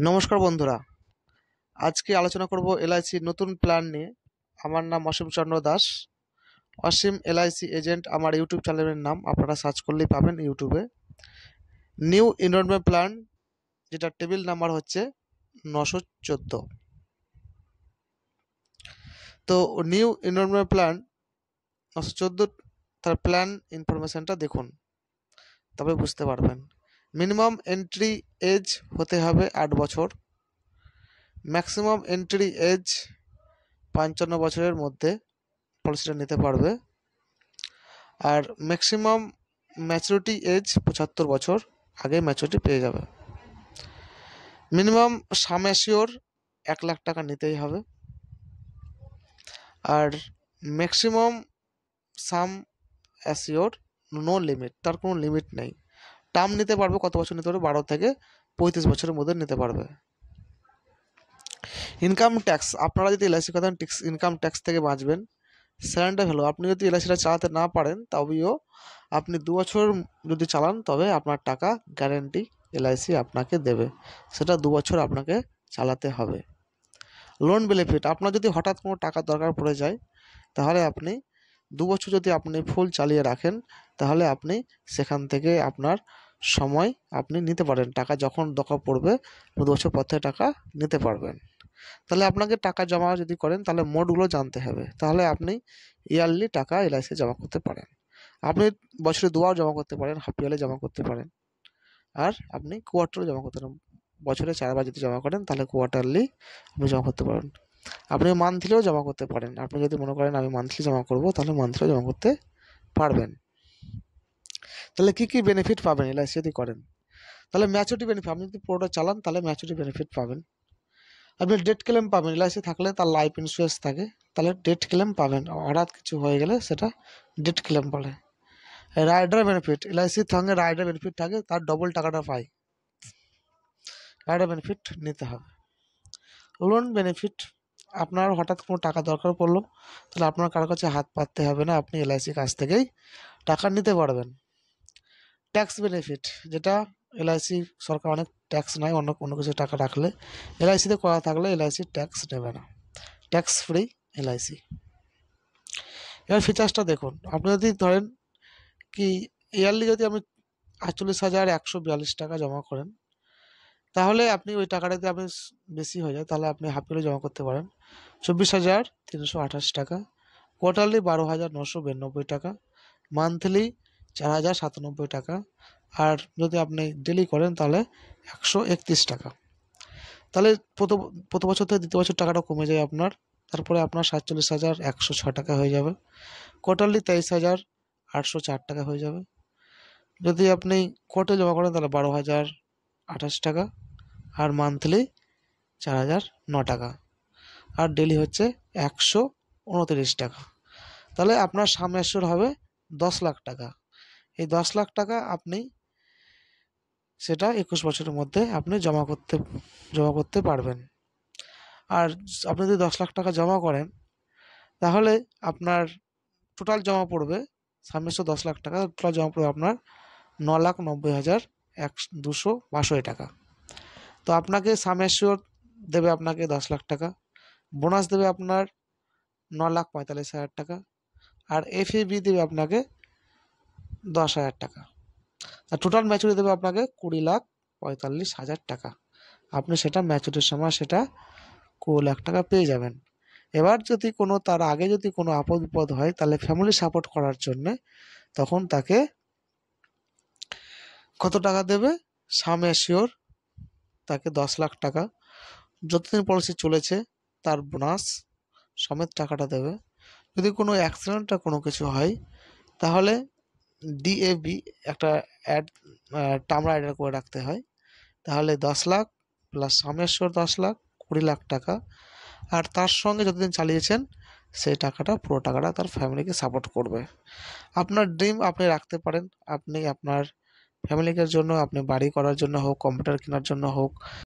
নমস্কার বন্ধুরা, আজকে আলোচনা করব এলআইসির নতুন প্ল্যান নিয়ে। আমার নাম অসীম চন্দ্র দাস। অসীম এলআইসি এজেন্ট আমার ইউটিউব চ্যানেলের নাম, আপনারা সার্চ করলেই পাবেন ইউটিউবে। নিউ এনরোলমেন্ট প্ল্যান, যেটা টেবিল নাম্বার হচ্ছে 914। তো নিউ এনরোলমেন্ট প্ল্যান 914, তার প্ল্যান ইনফরমেশনটা দেখুন, তবে বুঝতে পারবেন। মিনিমাম এন্ট্রি এজ হতে হবে 8 বছর, ম্যাক্সিমাম এন্ট্রি এজ 55 বছরের মধ্যে পলিসিটা নিতে পারবে। আর ম্যাক্সিমাম ম্যাচুরিটি এজ 75 বছর আগে ম্যাচুরিটি পেয়ে যাবে। মিনিমাম সাম অ্যাসিওর 1 লাখ টাকা নিতেই হবে। আর ম্যাক্সিমাম সাম অ্যাসিওর নো লিমিট, তার কোনো লিমিট নেই। টার্ম নিতে পারবে, কত বছর নিতে পারবে? 12 থেকে 35 বছরের মধ্যে নিতে পারবে। ইনকাম ট্যাক্স, আপনারা যদি এলআইসি করেন ইনকাম ট্যাক্স থেকে বাঁচবেন। সারেন্ডার ভ্যালু, আপনি যদি এলআইসিটা চালাতে না পারেন তবেও আপনি 2 বছর যদি চালান তবে আপনার টাকা গ্যারেন্টি এলআইসি আপনাকে দেবে, সেটা 2 বছর আপনাকে চালাতে হবে। লোন বেনিফিট, আপনার যদি হঠাৎ কোনো টাকার দরকার পড়ে যায় তাহলে আপনি 2 বছর যদি আপনি ফুল চালিয়ে রাখেন তাহলে আপনি সেখান থেকে আপনার সময় আপনি নিতে পারেন, টাকা যখন দরকার পড়বে 2 বছর পর থেকে টাকা নিতে পারবেন। তাহলে আপনাকে টাকা জমা যদি করেন তাহলে মোডগুলো জানতে হবে, তাহলে আপনি ইয়ারলি টাকা এলআইসি জমা করতে পারেন। আপনি বছরে 2বার জমা করতে পারেন, হাফ ইয়ারলি জমা করতে পারেন, আর আপনি কোয়ার্টারলি জমা করতে পারেন। বছরে 4বার যদি জমা করেন তাহলে কোয়ার্টারলি আপনি জমা করতে পারেন। আপনি মান্থলিও জমা করতে পারেন, আপনি যদি মনে করেন আমি মান্থলি জমা করব তাহলে মান্থলিও জমা করতে পারবেন। তাহলে কি কি বেনিফিট পাবেন এলআইসি যদি করেন? তাহলে ম্যাচুরিটি বেনিফিট, আপনি যদি পুরোটা চালান তাহলে ম্যাচুরিটি বেনিফিট পাবেন। আপনি ডেথ ক্লেম পাবেন, এলআইসি থাকলে তার লাইফ ইন্স্যুরেন্স থাকে তাহলে ডেথ ক্লেম পাবেন, হঠাৎ কিছু হয়ে গেলে সেটা ডেথ ক্লেম বলে। রাইডার বেনিফিট, এলআইসির সঙ্গে রাইডার বেনিফিট থাকে, তার ডবল টাকাটা পাই, রাইডার বেনিফিট নিতে হবে। লোন বেনিফিট, আপনার হঠাৎ কোনো টাকা দরকার পড়লো তাহলে আপনার কারোর কাছে হাত পাততে হবে না, আপনি এলআইসির কাছ থেকেই টাকা নিতে পারবেন। ট্যাক্স বেনিফিট, যেটা এলআইসি সরকার অনেক ট্যাক্স নেয়, অন্য কোনো কিছু টাকা রাখলে, এলআইসিতে করা থাকলে এলআইসি ট্যাক্স নেবে না, ট্যাক্স ফ্রি এলআইসি। এবার ফিচার্সটা দেখুন, আপনি যদি ধরেন কি ইয়ারলি যদি আপনি 48,142 টাকা জমা করেন তাহলে আপনি ওই টাকাটা যদি আপনি বেশি হয়ে যায় তাহলে আপনি হাফ ইয়ারলি জমা করতে পারেন 24,328 টাকা, কোয়ার্টারলি 12,992 টাকা, মান্থলি 4,097 টাকা, আর যদি আপনি ডেলি করেন তাহলে 131 টাকা। তাহলে প্রতি বছর থেকে দ্বিতীয় বছর টাকাটা কমে যায় আপনার, তারপরে আপনার 47,106 টাকা হয়ে যাবে, কোয়ার্টারলি 23,804 টাকা হয়ে যাবে। যদি আপনি কোর্টে জমা করেন তাহলে 12,028 টাকা, আর মান্থলি 4,009 টাকা, আর ডেলি হচ্ছে 129 টাকা। তাহলে আপনার সাম অ্যাসিওর হবে 10 লাখ টাকা। এই 10 লাখ টাকা আপনি সেটা 21 বছরের মধ্যে আপনি জমা করতে পারবেন। আর আপনি যদি 10 লাখ টাকা জমা করেন তাহলে আপনার টোটাল জমা পড়বে, সাম অ্যাসিওর 10 লাখ টাকা, টোটাল জমা পড়বে আপনার 9,90,262 টাকা। তো আপনাকে সাম অ্যাসিওর দেবে আপনাকে 10 লাখ টাকা, বোনাস দেবে আপনার 9,45,000 টাকা, আর এফএবি দেবে আপনাকে 10,000 টাকা, আর টোটাল ম্যাচুরিটি দেবে আপনাকে 20,45,000 টাকা। আপনি সেটা ম্যাচুরিটির সময় সেটা 20 লাখ টাকা পেয়ে যাবেন। এবার যদি কোনো তার আগে যদি কোনো আপদ বিপদ হয় তাহলে ফ্যামিলি সাপোর্ট করার জন্যে তখন তাকে কত টাকা দেবে? সাম অ্যাসিওর তাকে 10 লাখ টাকা, যতদিন পলিসি চলেছে তার বোনাস সমেত টাকাটা দেবে। যদি কোনো অ্যাক্সিডেন্ট বা কোনো কিছু হয় তাহলে ডিএবি একটা টার্ম রাইডার করে রাখতে হয়, তাহলে 10 লাখ প্লাস সাম অ্যাসিওর 10 লাখ, 20 লাখ টাকা, আর তার সঙ্গে যতদিন চালিয়েছেন সেই টাকাটা, পুরো টাকাটা তার ফ্যামিলিকে সাপোর্ট করবে। আপনার ড্রিম আপনি রাখতে পারেন, আপনি আপনার ফ্যামিলিকে জন্য, আপনি বাড়ি করার জন্য হোক, কম্পিউটার কেনার জন্য হোক,